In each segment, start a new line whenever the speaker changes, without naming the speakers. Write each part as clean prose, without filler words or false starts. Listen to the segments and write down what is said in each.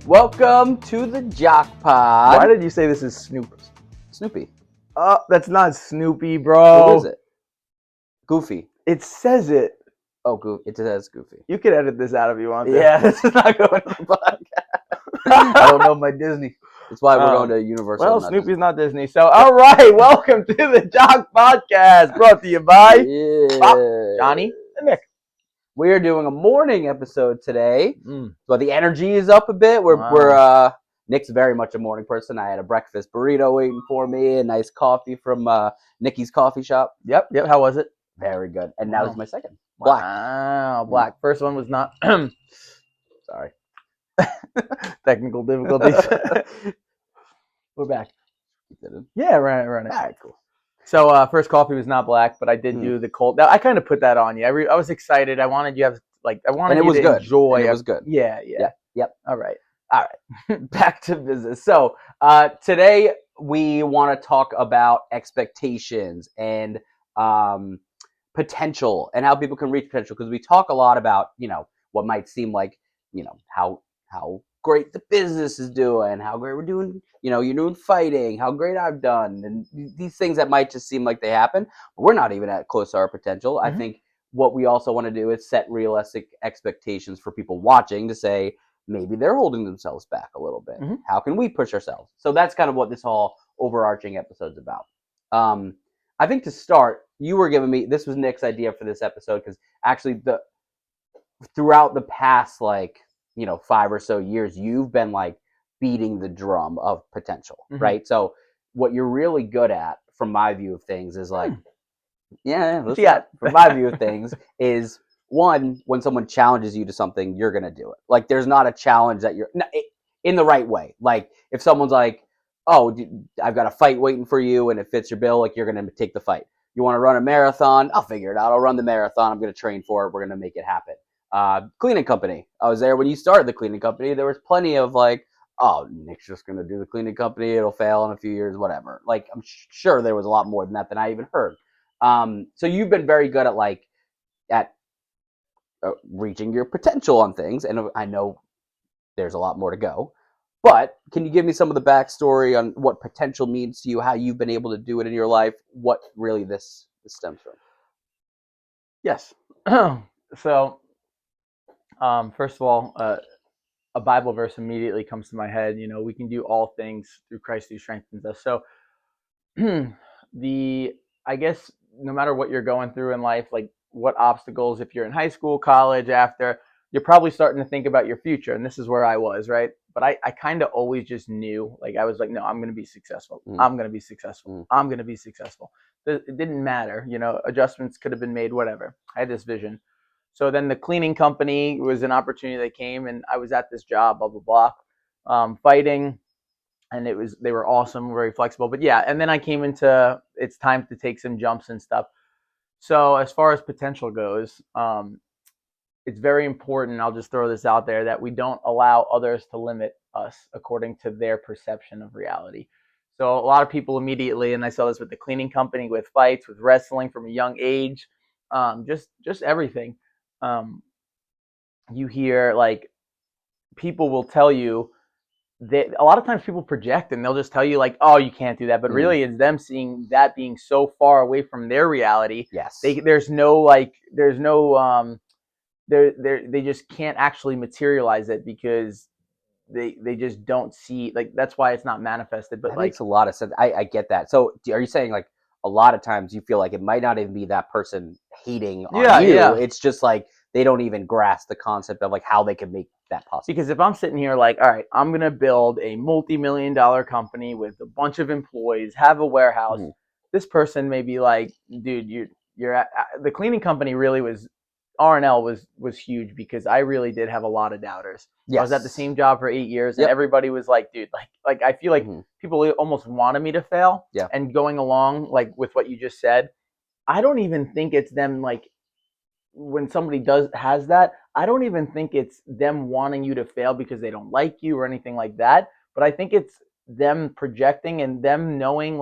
Welcome to the Jock Pod.
Why did you say this is
Snoopy?
Oh, that's not Snoopy, bro.
Who is it? Goofy.
It says it.
Oh, it says Goofy.
You can edit this out if you want to.
Yeah, this is not going to the podcast. I don't know my Disney. That's why we're going to Universal.
Well, Snoopy's not Disney. So, all right, welcome to the Jock Podcast, brought to you by Pop, Johnny, and Nick.
We're doing a morning episode today, so the energy is up a bit. Nick's very much a morning person. I had a breakfast burrito waiting for me, a nice coffee from Nikki's coffee shop.
Yep. How was it?
Very good. And now this is my second. Black.
Wow, black. First one was not.
Sorry.
Technical difficulties. We're back. Yeah, run it.
All right, cool.
So first coffee was not black, but I did do the cold. I kind of put that on you. I was excited. I wanted you to enjoy.
And it was good.
Yeah.
Yep.
All right.
Back to business. So today we want to talk about expectations and potential and how people can reach potential, because we talk a lot about, what might seem like, how great the business is doing, how great we're doing, you're doing fighting, how great I've done, and these things that might just seem like they happen, but we're not even at close to our potential. I think what we also want to do is set realistic expectations for people watching to say, maybe they're holding themselves back a little bit. How can we push ourselves? So that's kind of what this whole overarching episode's about. I think to start, you were giving me, this was Nick's idea for this episode, because actually throughout the past, 5 or so years, you've been beating the drum of potential, right? So what you're really good at, from my view of things, is from my view of things, is one, when someone challenges you to something, you're going to do it. There's not a challenge that you're in the right way. If someone's like, oh, I've got a fight waiting for you and it fits your bill, you're going to take the fight. You want to run a marathon? I'll figure it out. I'll run the marathon. I'm going to train for it. We're going to make it happen. Cleaning company. I was there when you started the cleaning company. There was plenty of oh, Nick's just going to do the cleaning company. It'll fail in a few years, whatever. I'm sure there was a lot more than that than I even heard. So you've been very good at reaching your potential on things. And I know there's a lot more to go. But can you give me some of the backstory on what potential means to you, how you've been able to do it in your life, what really this stems from?
Yes. So, first of all, a Bible verse immediately comes to my head. We can do all things through Christ who strengthens us. So, I guess no matter what you're going through in life, what obstacles, if you're in high school, college, after, you're probably starting to think about your future. And this is where I was, right? But I kind of always just knew, I was no, I'm going to be successful. I'm going to be successful. I'm going to be successful. It didn't matter. Adjustments could have been made, whatever. I had this vision. So then the cleaning company was an opportunity that came, and I was at this job, blah, blah, blah, fighting. And they were awesome, very flexible. But yeah, and then I came into, it's time to take some jumps and stuff. So as far as potential goes, it's very important, I'll just throw this out there, that we don't allow others to limit us according to their perception of reality. So a lot of people immediately, and I saw this with the cleaning company, with fights, with wrestling from a young age, just everything. You hear, people will tell you that a lot of times people project and they'll just tell you oh, you can't do that. But really it's them seeing that being so far away from their reality.
Yes.
They just can't actually materialize it because they just don't see, that's why it's not manifested. But
that makes a lot of sense. I get that. So are you saying a lot of times you feel like it might not even be that person hating on you? Yeah. It's just they don't even grasp the concept of how they can make that possible.
Because if I'm sitting here all right, I'm going to build a multi-million-dollar company with a bunch of employees, have a warehouse. This person may be dude, you're at, the cleaning company really was, R&L was huge because I really did have a lot of doubters. Yes. I was at the same job for 8 years, and everybody was dude, I feel like people almost wanted me to fail.
Yeah.
And going along with what you just said, I don't even think it's them when somebody has that, I don't even think it's them wanting you to fail because they don't like you or anything like that. But I think it's them projecting and them knowing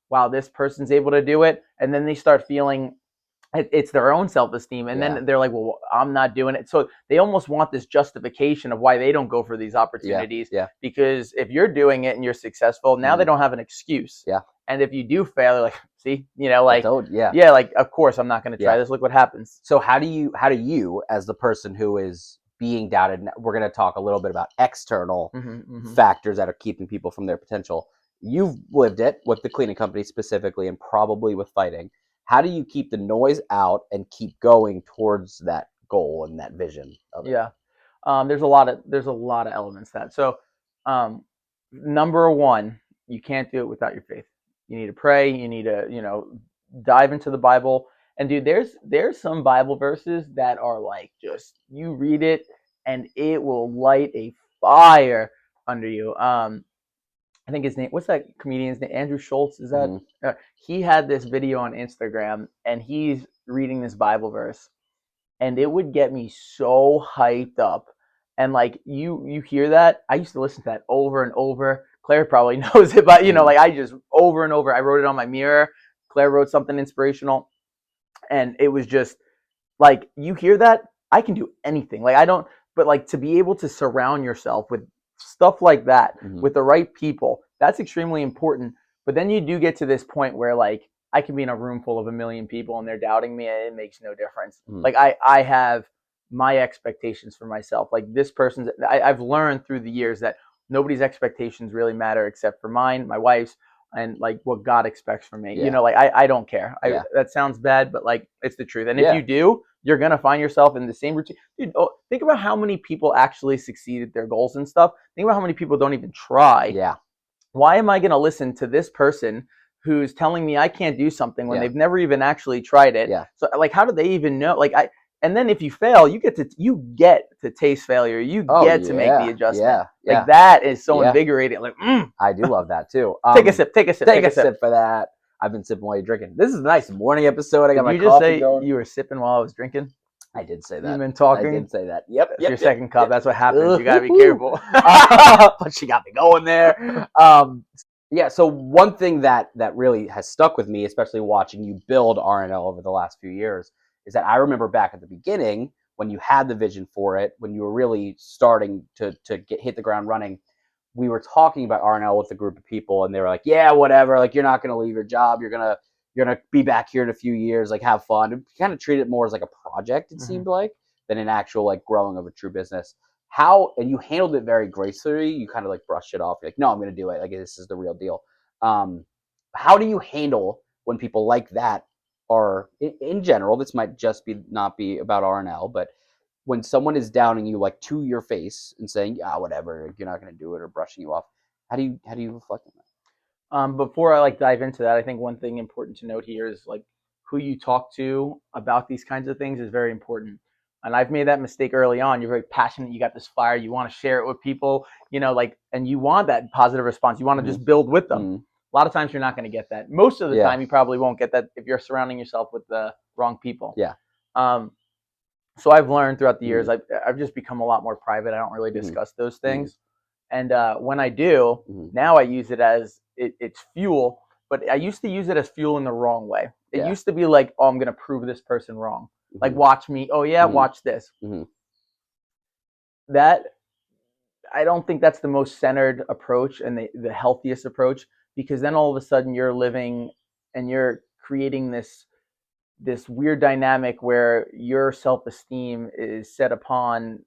wow, this person's able to do it, and then they start feeling it's their own self-esteem, and then they're like, well, I'm not doing it, so they almost want this justification of why they don't go for these opportunities. Because if you're doing it and you're successful, now they don't have an excuse. And if you do fail, they're like, see, like, like, of course I'm not going to try this, look what happens.
So how do you as the person who is being doubted, and we're going to talk a little bit about external factors that are keeping people from their potential. You've lived it with the cleaning company specifically, and probably with fighting. How do you keep the noise out and keep going towards that goal and that vision of it?
There's a lot of elements to that. So number one, you can't do it without your faith. You need to pray, you need to dive into the Bible. And dude, there's some Bible verses that are like, just you read it and it will light a fire under you. I think his name, what's that comedian's name? Andrew Schultz, is that? He had this video on Instagram, and he's reading this Bible verse, and it would get me so hyped up. And like, you hear that, I used to listen to that over and over. Claire probably knows it, but like, I just over and over, I wrote it on my mirror. Claire wrote something inspirational, and it was just like, you hear that, I can do anything. Like, I don't, but like, to be able to surround yourself with stuff like that, with the right people, that's extremely important. But then you do get to this point where like, I can be in a room full of 1 million people and they're doubting me, and it makes no difference. Like, I have my expectations for myself. Like, this person's, I've learned through the years that nobody's expectations really matter except for mine, my wife's, and like what God expects from me. Like, I don't care. That sounds bad, but like, it's the truth. And if you do, you're going to find yourself in the same routine. Dude, think about how many people actually succeed at their goals and stuff. Think about how many people don't even try. Why am I going to listen to this person who's telling me I can't do something when they've never even actually tried it? So like, how do they even know? Like, and then if you fail, you get to taste failure. You get to make the adjustment. Like, that is so invigorating. Like,
I do love that too.
Take a sip
for that. I've been sipping while you're drinking. This is a nice morning episode. I got my coffee
just say
going.
You were sipping while I was drinking?
I did say that.
You've been talking?
I did say that. Yep.
That's your second cup. That's what happens. You got to be careful.
But she got me going there. So one thing that really has stuck with me, especially watching you build RNL over the last few years, is that I remember back at the beginning when you had the vision for it, when you were really starting to hit the ground running. We were talking about RNL with a group of people, and they were like, yeah, whatever. Like, you're not going to leave your job. You're going to be back here in a few years. Like, have fun. And kind of treat it more as like a project, it seemed like, than an actual like growing of a true business. And you handled it very gracefully. You kind of like brushed it off. You're like, no, I'm going to do it. Like, this is the real deal. How do you handle when people like that are, in general, this might just not be about RNL, but when someone is downing you like to your face and saying, yeah, whatever, you're not going to do it, or brushing you off, how do you reflect on that?
Before I like dive into that, I think one thing important to note here is like, who you talk to about these kinds of things is very important. And I've made that mistake early on. You're very passionate. You got this fire. You want to share it with people, like, and you want that positive response. You want to just build with them. A lot of times you're not going to get that. Most of the time you probably won't get that if you're surrounding yourself with the wrong people. So I've learned throughout the years, I've just become a lot more private. I don't really discuss those things. And when I do, now I use it as it's fuel. But I used to use it as fuel in the wrong way. It used to be like, oh, I'm going to prove this person wrong. Like, watch me. Oh, yeah, watch this. That, I don't think that's the most centered approach and the healthiest approach, because then all of a sudden you're living and you're creating this weird dynamic where your self-esteem is set upon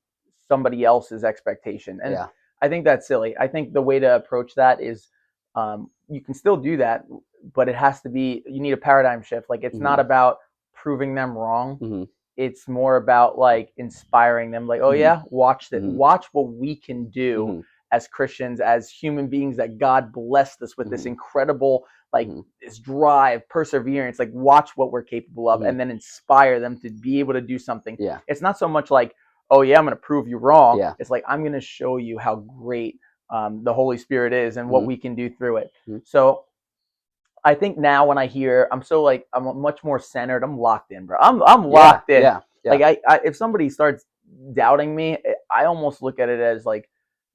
somebody else's expectation. And I think that's silly. I think the way to approach that is, you can still do that, but it has to be, you need a paradigm shift. Like, it's not about proving them wrong. It's more about like inspiring them. Like, oh yeah, watch this. Watch what we can do as Christians, as human beings, that God blessed us with this incredible, like, this drive, perseverance. Like, watch what we're capable of, and then inspire them to be able to do something. It's not so much like, oh yeah, I'm going to prove you wrong. It's like, I'm going to show you how great the Holy Spirit is and what we can do through it. So I think now when I hear, I'm much more centered. I'm locked in, bro. I'm locked in. Like, I if somebody starts doubting me, I almost look at it as like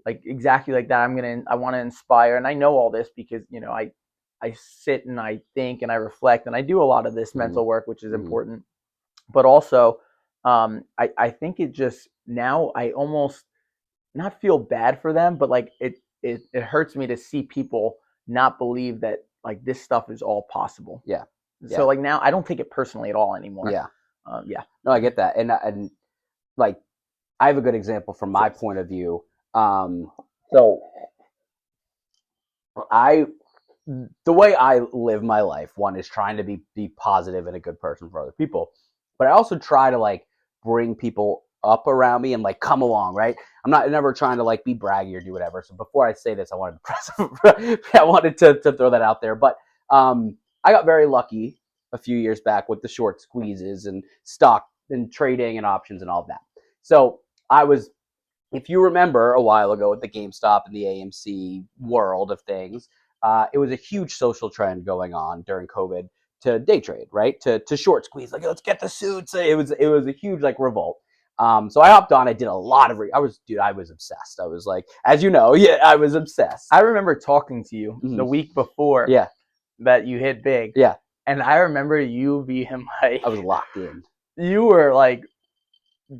exactly like that. I want to inspire, and I know all this because I sit and I think and I reflect and I do a lot of this mental work, which is important. but also I think it just now I almost not feel bad for them, but like it hurts me to see people not believe that like this stuff is all possible.
Yeah.
So like now I don't take it personally at all anymore.
Yeah.
Yeah.
No, I get that. And like, I have a good example from my point of view. So the way I live my life, one is trying to be positive and a good person for other people, but I also try to like bring people up around me and like come along, right? I'm not never trying to like be braggy or do whatever. So before I say this, I wanted to throw that out there. But I got very lucky a few years back with the short squeezes and stock and trading and options and all of that. So I was, if you remember a while ago with the GameStop and the AMC world of things, it was a huge social trend going on during COVID to day trade, right? To short squeeze, like let's get the suits. It was a huge like revolt. So I hopped on. I did a lot of. I was obsessed. I was like, as you know, yeah, I was obsessed.
I remember talking to you the week before.
Yeah.
That you hit big.
Yeah.
And I remember you being like,
I was locked in.
You were like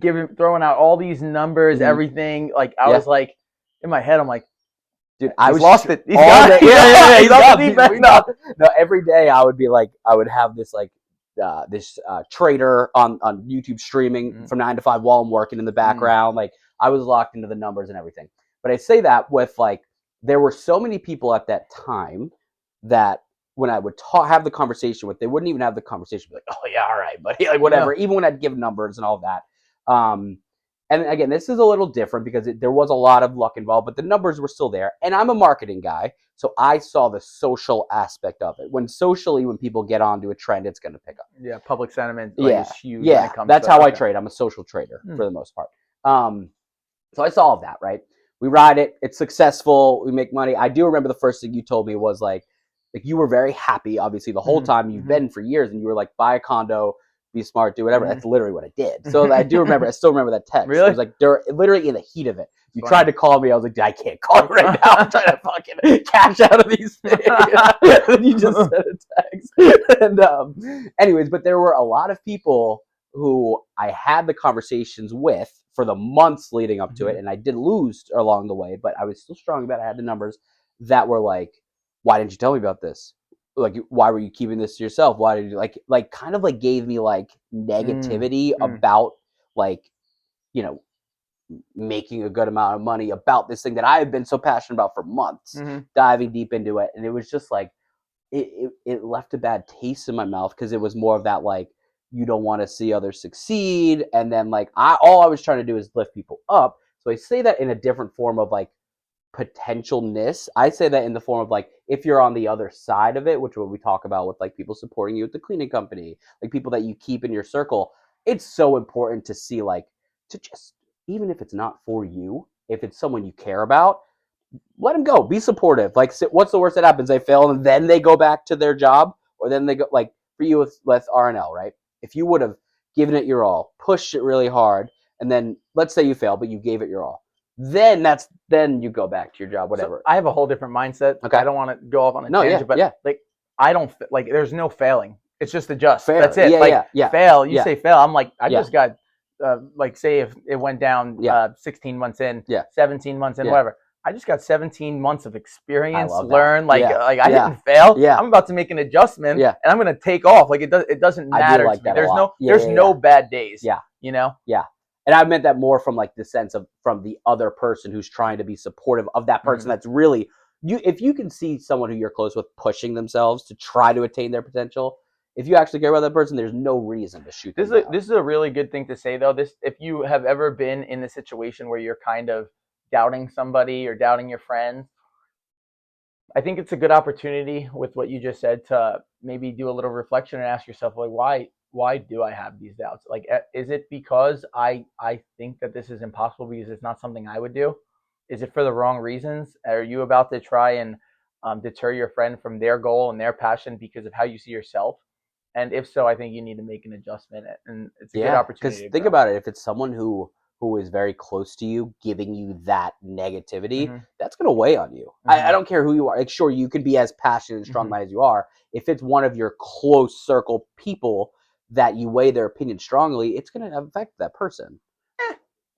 throwing out all these numbers, everything. Like I was like in my head, I'm like,
dude, I was
lost it. He's
got it. Yeah,
he's off the defense.
No, every day I would be like, I would have this like this trader on YouTube streaming from 9 to 5 while I'm working in the background. Like I was locked into the numbers and everything. But I say that with like, there were so many people at that time that when I would have the conversation with, they wouldn't even have the conversation. Be like, oh yeah, all right, but like whatever. Yeah. Even when I'd give numbers and all that. And again, this is a little different because there was a lot of luck involved, but the numbers were still there. And I'm a marketing guy, so I saw the social aspect of it. When people get onto a trend, it's going to pick up.
Yeah, public sentiment is huge.
Yeah,
when it comes
that's how I trade. I'm a social trader for the most part. So I saw all of that, right? We ride it. It's successful. We make money. I do remember the first thing you told me was like you were very happy, obviously, the whole time you've been for years, and you were like, buy a condo, be smart, do whatever. That's literally what I did. So I still remember that text.
Really?
It was like literally in the heat of it. You tried to call me. I was like, I can't call you right now. I'm trying to fucking cash out of these things. And you just sent a text. And anyways, but there were a lot of people who I had the conversations with for the months leading up to it. And I did lose along the way, but I was still strong about it. I had the numbers that were like, why didn't you tell me about this? Like, why were you keeping this to yourself? Why did you like kind of like gave me like negativity about like, you know, making a good amount of money about this thing that I have been so passionate about for months, diving deep into it. And it was just like, it left a bad taste in my mouth because it was more of that, like, you don't want to see others succeed. And then like, all I was trying to do is lift people up. So I say that in a different form of like, potentialness. I say that in the form of like, if you're on the other side of it, which is what we talk about with like people supporting you at the cleaning company, like people that you keep in your circle, it's so important to see like, to just, even if it's not for you, if it's someone you care about, let them go, be supportive. Like, what's the worst that happens? They fail and then they go back to their job, or then they go, like for you with R&L, right? If you would have given it your all, pushed it really hard, and then let's say you fail, but you gave it your all, then you go back to your job, whatever.
So I have a whole different mindset.
Okay.
I don't want to go off on a tangent, but like I don't like. There's no failing. It's just adjust.
Fair.
That's it. Fail. You say fail. I'm like, I just got like, say if it went down 16 months in, 17 months in, whatever. I just got 17 months of experience, learn. Like I didn't fail. Yeah. I'm about to make an adjustment, and I'm gonna take off. Like it doesn't matter.
Like
to me. There's no bad days.
Yeah.
You know.
Yeah. And I meant that more from like the sense of from the other person who's trying to be supportive of that person. That's really you. If you can see someone who you're close with pushing themselves to try to attain their potential, if you actually care about that person, there's no reason to shoot them down.
This is a really good thing to say, though. If you have ever been in the situation where you're kind of doubting somebody or doubting your friends, I think it's a good opportunity with what you just said to maybe do a little reflection and ask yourself, like, why do I have these doubts? Like, is it because I think that this is impossible because it's not something I would do? Is it for the wrong reasons? Are you about to try and deter your friend from their goal and their passion because of how you see yourself? And if so, I think you need to make an adjustment, and it's a good opportunity.
Because think about it. If it's someone who is very close to you, giving you that negativity, that's going to weigh on you. I don't care who you are. Like, sure, you can be as passionate and strong-minded as you are. If it's one of your close circle people that you weigh their opinion strongly, it's going to affect that person.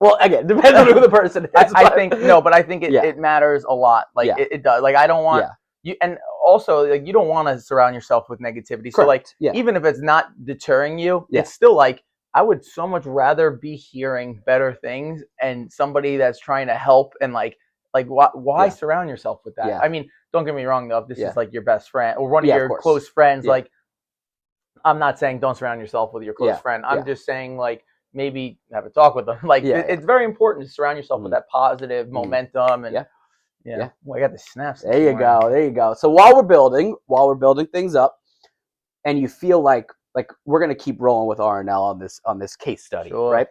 Well, again, depends on who the person is.
I think but I think
Yeah.
it matters a lot. Like
Yeah.
it does. Like I don't want
Yeah.
you, and also like you don't want to surround yourself with negativity. So like
Correct. Yeah.
even if it's not deterring you,
Yeah.
it's still like I would so much rather be hearing better things and somebody that's trying to help and like why
Yeah.
surround yourself with that?
Yeah.
I mean, don't get me wrong though. If this
Yeah.
is like your best friend or one of
Yeah, of
your
course.
close friends,
Yeah.
like I'm not saying don't surround yourself with your close
Yeah.
friend. I'm
Yeah.
just saying like maybe have a talk with them. Like
Yeah,
it's very important to surround yourself with
Mhm.
that positive momentum and
Yeah.
yeah. Well, I got the snaps.
There you go. There you go. So while we're building things up, and you feel like we're gonna keep rolling with RNL on this case study,
Sure.
right?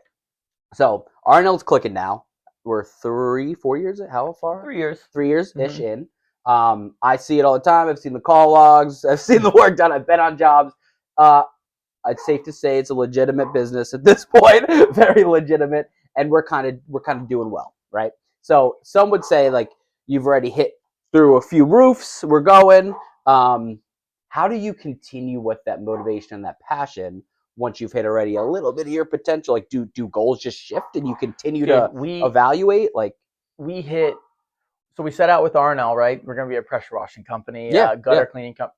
So RNL's clicking now. We're 3-4 years. How far?
3 years.
3 years ish in. I see it all the time. I've seen the call logs. I've seen the work done. I've been on jobs. It's safe to say it's a legitimate business at this point, very legitimate, and we're kind of doing well, right? So some would say like you've already hit through a few roofs. We're going. How do you continue with that motivation and that passion once you've hit already a little bit of your potential? Like, do goals just shift and you continue to evaluate? Like,
we hit. So we set out with RNL, right? We're going to be a pressure washing company, gutter cleaning company.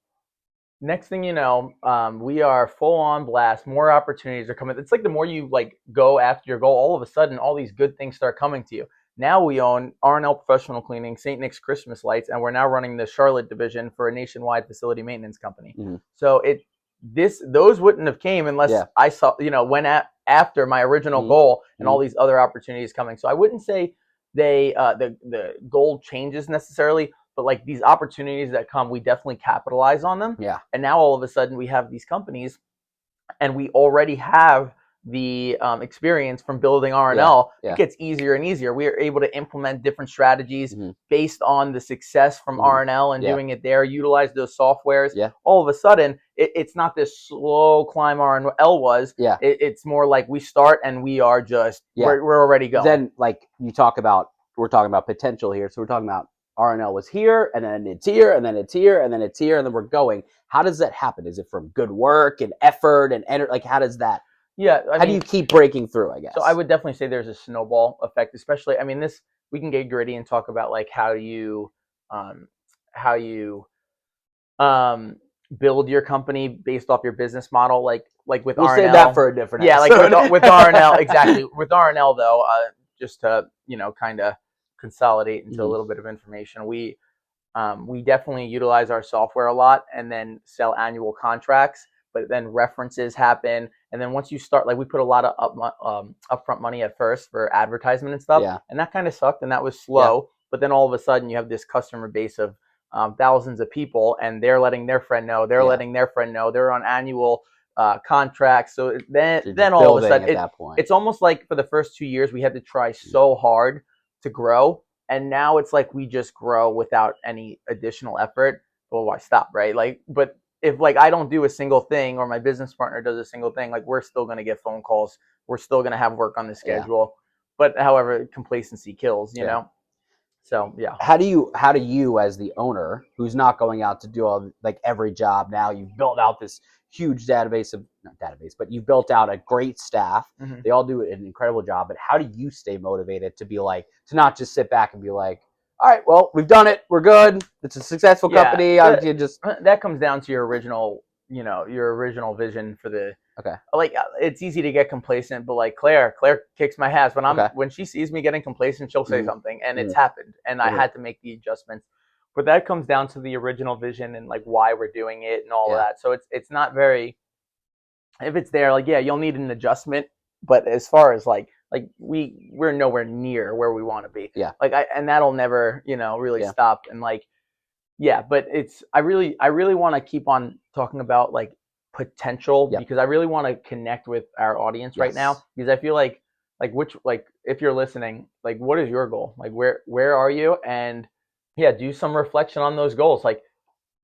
Next thing you know, we are full on blast. More opportunities are coming. It's like the more you like go after your goal, all of a sudden, all these good things start coming to you. Now we own RNL Professional Cleaning, St. Nick's Christmas Lights, and we're now running the Charlotte division for a nationwide facility maintenance company.
Mm-hmm.
So those wouldn't have came unless I saw, went after my original goal and all these other opportunities coming. So I wouldn't say the goal changes necessarily, but like these opportunities that come, we definitely capitalize on them.
Yeah.
And now all of a sudden we have these companies and we already have the experience from building RNL. It gets easier and easier. We are able to implement different strategies based on the success from RNL and doing it there, utilize those softwares.
Yeah.
All of a sudden, it's not this slow climb RNL was.
Yeah.
It's more like we start and we are just, we're already going.
Then like we're talking about potential here. So we're talking about RNL was here, and then it's here, and then it's here, and then it's here, and then we're going. How does that happen? Is it from good work and effort and energy? Like, how does that?
Yeah,
how do you keep breaking through? I guess.
So I would definitely say there's a snowball effect, especially. I mean, we can get gritty and talk about like how you build your company based off your business model, like with
we'll
RNL.
Save that for a different.
Yeah,
episode.
like with RNL, exactly. With RNL though, just to kind of consolidate into a little bit of information, we definitely utilize our software a lot and then sell annual contracts, but then references happen. And then once you start, like we put a lot of upfront money at first for advertisement and stuff, and that kind of sucked and that was slow. But then all of a sudden you have this customer base of thousands of people and they're letting their friend know, they're letting their friend know, they're on annual contracts. So then all of a sudden it's almost like for the first 2 years we had to try so hard to grow. And now it's like we just grow without any additional effort. Well, why stop, right? Like, but if like I don't do a single thing or my business partner does a single thing, like we're still going to get phone calls. We're still going to have work on the schedule. But however, complacency kills, you know? So, yeah.
How do you as the owner who's not going out to do all like every job now, you've built out this huge but you've built out a great staff. They all do an incredible job. But how do you stay motivated to be like, to not just sit back and be like, all right, well, we've done it. We're good. It's a successful company.
That comes down to your original vision for the.
Okay.
Like it's easy to get complacent, but like Claire kicks my ass when she sees me getting complacent, she'll say something, and it's happened, and I had to make the adjustments. But that comes down to the original vision and like why we're doing it and all of that. So it's not very. If it's there, like you'll need an adjustment. But as far as like we're nowhere near where we want to be.
Yeah.
Like and that'll never really stop. And like but I really want to keep on talking about like potential because I really want to connect with our audience right now, because I feel like if you're listening, like what is your goal? Like where are you? And do some reflection on those goals. Like,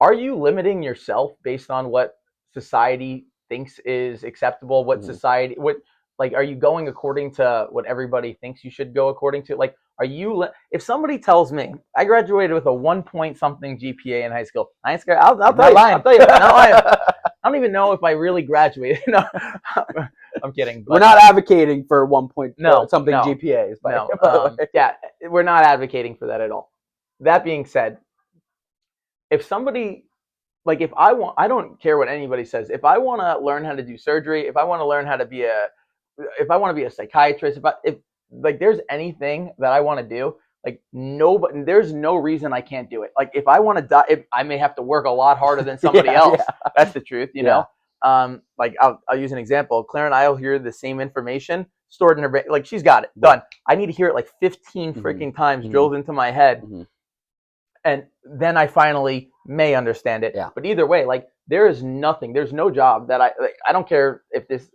are you limiting yourself based on what society thinks is acceptable? What society, Like, are you going according to what everybody thinks you should go according to? Like, if somebody tells me I graduated with a 1 point something GPA in high school, I ain't scared. I'll tell you. I'll tell you. Not lying. I don't even know if I really graduated. No, I'm kidding.
We're not advocating for 1 point something
no,
GPAs.
No, yeah, we're not advocating for that at all. That being said, if somebody, like, I don't care what anybody says. If I want to learn how to do surgery, if I want to learn how to be if I want to be a psychiatrist, if like there's anything that I want to do, like there's no reason I can't do it. Like if I want to die, I may have to work a lot harder than somebody else. Yeah. That's the truth, you know. Like I'll use an example. Claire and I will hear the same information stored in her brain. Like she's got it done. I need to hear it like 15 freaking times drilled into my head, and then I finally may understand it. Yeah. But either way, like there's no job that I don't care if this.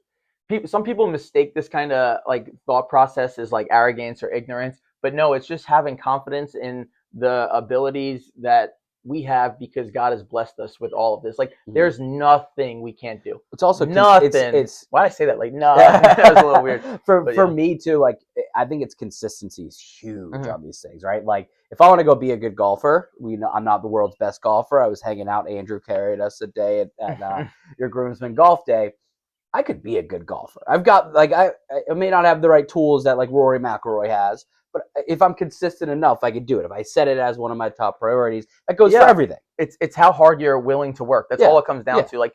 Some people mistake this kind of like thought process as like arrogance or ignorance, but no, it's just having confidence in the abilities that we have because God has blessed us with all of this. Like there's nothing we can't do.
It's also
nothing. It's why did I say that? Like no, that was a little weird.
For me too, like I think it's consistency is huge on these things, right? Like if I want to go be a good golfer, I'm not the world's best golfer. I was hanging out. Andrew carried us a day at your groomsman golf day. I could be a good golfer. I've got like I may not have the right tools that like Rory McIlroy has, but if I'm consistent enough, I could do it. If I set it as one of my top priorities, that goes for everything.
It's how hard you're willing to work. That's all it comes down to. Like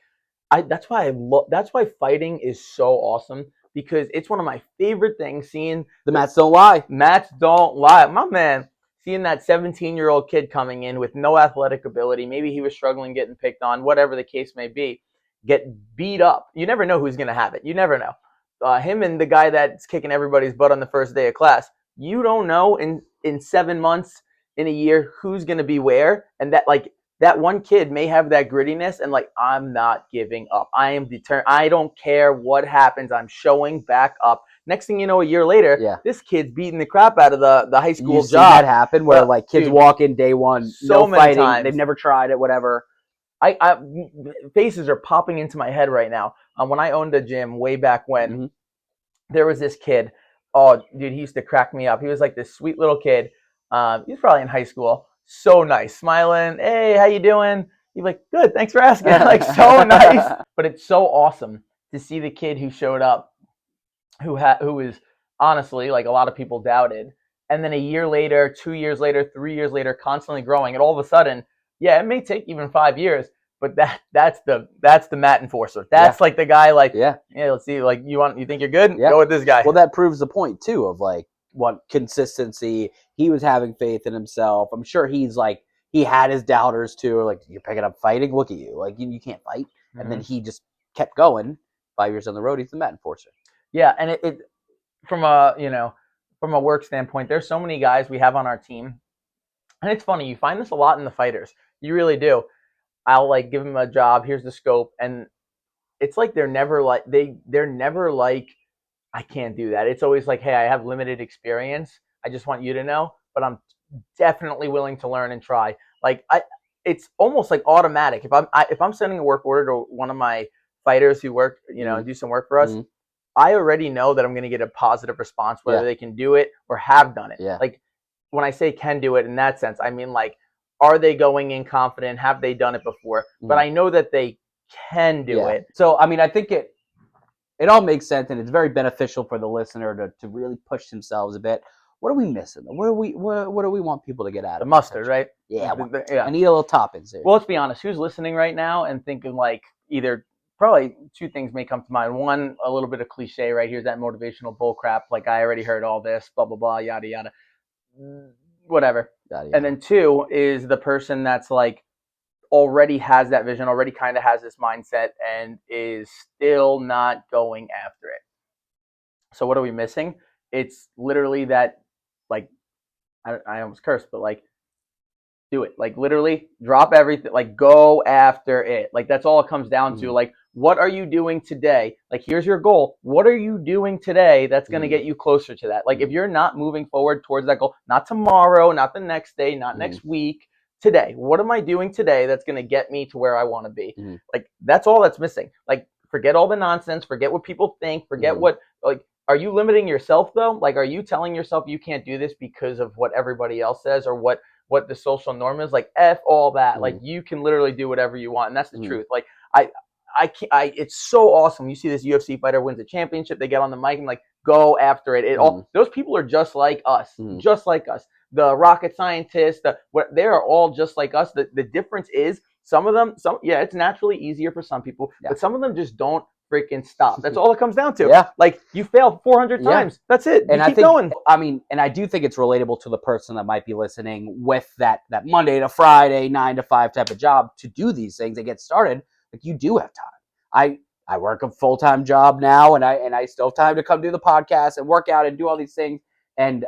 that's why fighting is so awesome because it's one of my favorite things. Seeing
the mats don't lie.
Mats don't lie, my man. Seeing that 17-year-old kid coming in with no athletic ability, maybe he was struggling getting picked on, whatever the case may be. Get beat up. You never know who's going to have it. You never know. Him and the guy that's kicking everybody's butt on the first day of class. You don't know in 7 months, in a year, who's going to be where. And that one kid may have that grittiness and like, I'm not giving up. I am determined. I don't care what happens. I'm showing back up. Next thing you know, a year later, this kid's beating the crap out of the high school job.
See that happen where like kids walk in day one,
so
no fighting.
Times.
They've never tried it, whatever.
Faces are popping into my head right now. When I owned a gym way back when, there was this kid. Oh, dude, he used to crack me up. He was like this sweet little kid. He was probably in high school. So nice, smiling. Hey, how you doing? He's like, good, thanks for asking. Like, so nice. But it's so awesome to see the kid who showed up, who was honestly like a lot of people doubted, and then a year later, 2 years later, 3 years later, constantly growing, and all of a sudden. Yeah, it may take even 5 years, but that's the mat enforcer. That's like the guy like let's see, like you think you're good? Go with this guy.
Well, that proves the point too of like what consistency. He was having faith in himself. I'm sure he's like he had his doubters too. Like you're picking up fighting. Look at you. Like you can't fight. And then he just kept going. 5 years on the road, he's the mat enforcer.
Yeah, and it from a work standpoint, there's so many guys we have on our team. And it's funny, you find this a lot in the fighters. You really do. I'll like give them a job. Here's the scope, and it's like they're never like I can't do that. It's always like, hey, I have limited experience. I just want you to know, but I'm definitely willing to learn and try. Like it's almost like automatic. If I'm sending a work order to one of my fighters who work, and do some work for us, I already know that I'm going to get a positive response, whether they can do it or have done it.
Yeah.
Like when I say can do it in that sense, I mean like. Are they going in confident? Have they done it before? But I know that they can do it.
So, I mean, I think it all makes sense, and it's very beneficial for the listener to really push themselves a bit. What are we missing? What do we want people to get out of
the mustard, right?
Yeah, I need a little toppings here.
Well, let's be honest. Who's listening right now and thinking like either probably two things may come to mind. One, a little bit of cliche, right? Here's that motivational bull crap. Like I already heard all this, blah, blah, blah, yada, yada. Whatever. And then two is the person that's like already has that vision, already kind of has this mindset and is still not going after it. So what are we missing? It's literally that, like, I almost cursed, but like, do it. Like literally drop everything, like go after it. Like that's all it comes down to. Like, what are you doing today? Like, here's your goal. What are you doing today that's going to get you closer to that? Like, if you're not moving forward towards that goal, not tomorrow, not the next day, not next week, today. What am I doing today that's going to get me to where I want to be? Like, that's all that's missing. Like, forget all the nonsense, forget what people think, forget what, like, are you limiting yourself though? Like, are you telling yourself you can't do this because of what everybody else says or what the social norm is? Like, F all that. Like, you can literally do whatever you want. And that's the truth. Like, I can't, it's so awesome. You see this UFC fighter wins a championship, they get on the mic and like go after it. All those people are just like us, just like us. The rocket scientists, they are all just like us. The difference is some of them, it's naturally easier for some people, but some of them just don't freaking stop. That's all it comes down to.
Yeah.
Like, you failed 400 times. That's it.
And
you keep going.
I mean, and I do think it's relatable to the person that might be listening with that Monday to Friday, 9 to 5 type of job to do these things and get started. Like, you do have time. I work a full-time job now, and I still have time to come do the podcast and work out and do all these things. And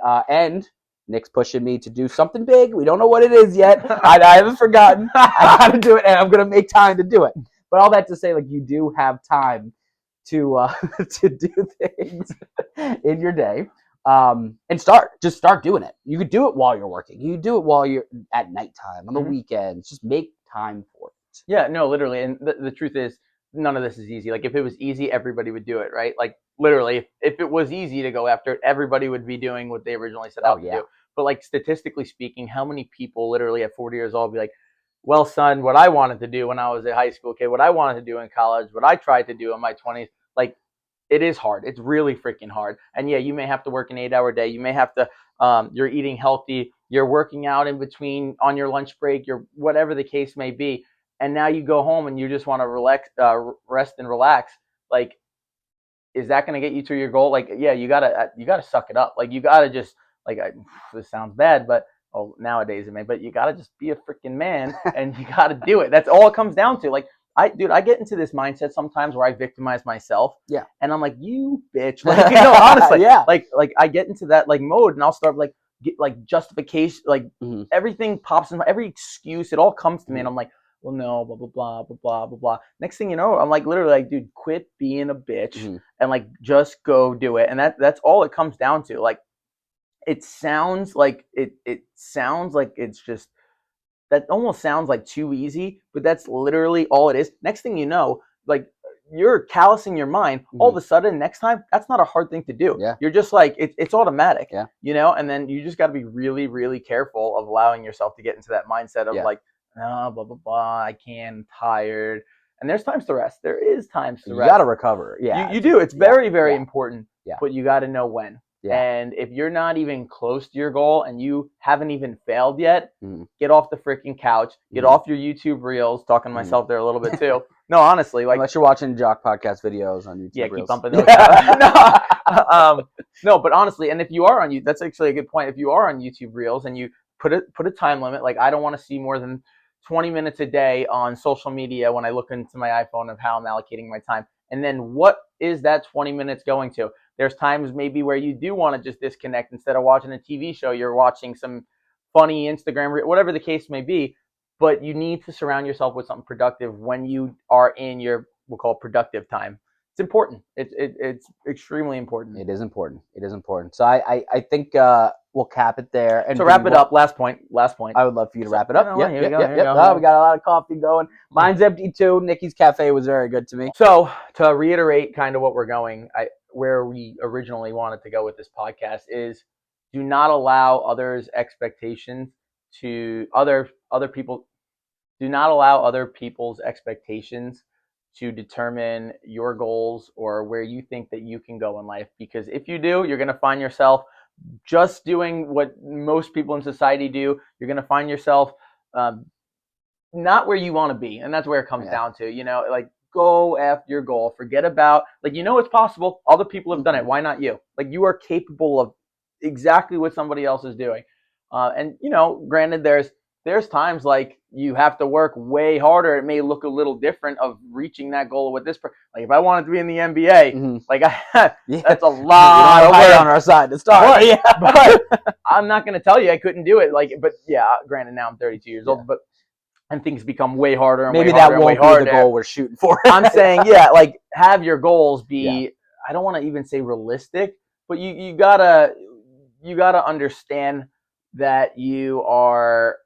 Nick's pushing me to do something big. We don't know what it is yet. I haven't forgotten. I got to do it, and I'm going to make time to do it. But all that to say, like, you do have time to to do things in your day, and just start doing it. You could do it while you're working. You could do it while you're at nighttime, on the weekends. Just make time for it.
Yeah, no, literally. And the truth is, none of this is easy. Like, if it was easy, everybody would do it, right? Like, literally, if it was easy to go after it, everybody would be doing what they originally set out to do. But, like, statistically speaking, how many people literally at 40 years old be like, well, son, what I wanted to do when I was a high school kid, what I wanted to do in college, what I tried to do in my 20s, like, it is hard. It's really freaking hard. And yeah, you may have to work an 8-hour day. You may have to, you're eating healthy. You're working out in between on your lunch break, whatever the case may be. And now you go home and you just want to relax, rest and relax. Like, is that going to get you to your goal? Like, yeah, you gotta suck it up. Like, you gotta just, like, this sounds bad, but nowadays it may, but you gotta just be a freaking man and you gotta do it. That's all it comes down to. Like, I get into this mindset sometimes where I victimize myself. Yeah. And I'm like, you bitch. Like, honestly, like I get into that like mode and I'll start like justification, like everything pops in, every excuse, it all comes to me and I'm like, well, no, blah, blah, blah, blah, blah, blah, blah. Next thing you know, I'm like, literally like, dude, quit being a bitch and like, just go do it. And that's all it comes down to. Like, it sounds like it's just, that almost sounds like too easy, but that's literally all it is. Next thing you know, like, you're callousing your mind. All of a sudden, next time, that's not a hard thing to do. Yeah. You're just like, it's automatic. Yeah. And then you just got to be really, really careful of allowing yourself to get into that mindset of like, no, blah, blah, blah, I can't, I'm tired. And there's times to rest. There is times to rest.
You got to recover. Yeah.
You do. It's very, very important. Yeah. But you got to know when. Yeah. And if you're not even close to your goal and you haven't even failed yet, get off the freaking couch, get off your YouTube reels, talking to myself there a little bit too. No, honestly, like,
unless you're watching Jock Podcast videos on YouTube.
Yeah, reels. Keep bumping those out. No, but honestly, and if you are on YouTube, that's actually a good point. If you are on YouTube reels and you put a time limit, like, I don't want to see more than 20 minutes a day on social media when I look into my iPhone of how I'm allocating my time. And then what is that 20 minutes going to? There's times maybe where you do want to just disconnect. Instead of watching a TV show, you're watching some funny Instagram, whatever the case may be. But you need to surround yourself with something productive when you are in your, we'll call it, productive time. It's important. It's extremely important.
It is important. It is important. So I think we'll cap it there. And
to wrap it up, last point.
I would love for you to wrap it up.
Here we go.
Oh, we got a lot of coffee going. Mine's empty too. Nikki's Cafe was very good to me.
So to reiterate kind of what we're going, where we originally wanted to go with this podcast is, do not allow others' expectations to other people. Do not allow other people's expectations to determine your goals or where you think that you can go in life. Because if you do, you're going to find yourself just doing what most people in society do. You're going to find yourself not where you want to be. And that's where it comes down to, like, go after your goal. Forget about, like, it's possible. Other people have done it. Why not you? Like, you are capable of exactly what somebody else is doing. And, granted, there's times like you have to work way harder. It may look a little different of reaching that goal with this. Like, if I wanted to be in the NBA, like, that's a lot of
work on our side to start.
But I'm not going to tell you I couldn't do it. Like, but yeah, granted, now I'm 32 years old, and things become way harder and
maybe
way harder
that won't be the goal we're shooting for.
I'm saying, like, have your goals be, I don't want to even say realistic, but you gotta understand that you are,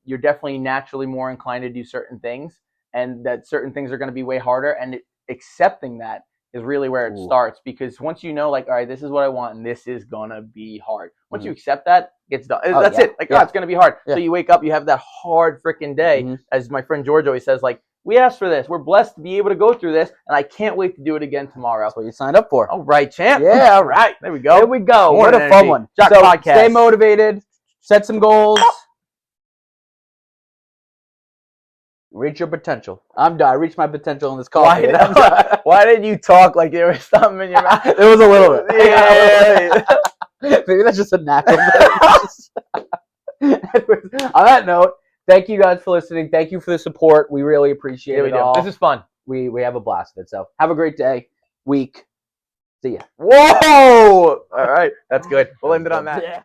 you're definitely naturally more inclined to do certain things, and that certain things are going to be way harder. And accepting that is really where it
Ooh.
starts, because once you know, like, all right, this is what I want and this is gonna be hard. Once
Mhm.
you accept that, it's done.
Oh,
That's
yeah.
it. Like,
Yeah.
oh, it's gonna be hard.
Yeah.
So you wake up, you have that hard freaking day.
Mhm.
As my friend George always says, like, we asked for this. We're blessed to be able to go through this, and I can't wait to do it again tomorrow.
That's what you signed up for.
All right, champ.
Yeah,
All right. There we go.
There we go.
More
What a
energy.
fun one.
Jock
So
Podcast.
stay motivated. Set some goals. Reach your potential. I'm done. I reached my potential in this coffee.
Why did you talk like there was something in your mouth?
It was a little bit.
Yeah.
Maybe that's just a natural thing. Anyways, on that note, thank you guys for listening. Thank you for the support. We really appreciate
Here we
it
go.
all.
This is fun.
We have a blast with it. So have a great day, week. See ya.
Whoa! All right. That's good. We'll end it on that.
Yeah.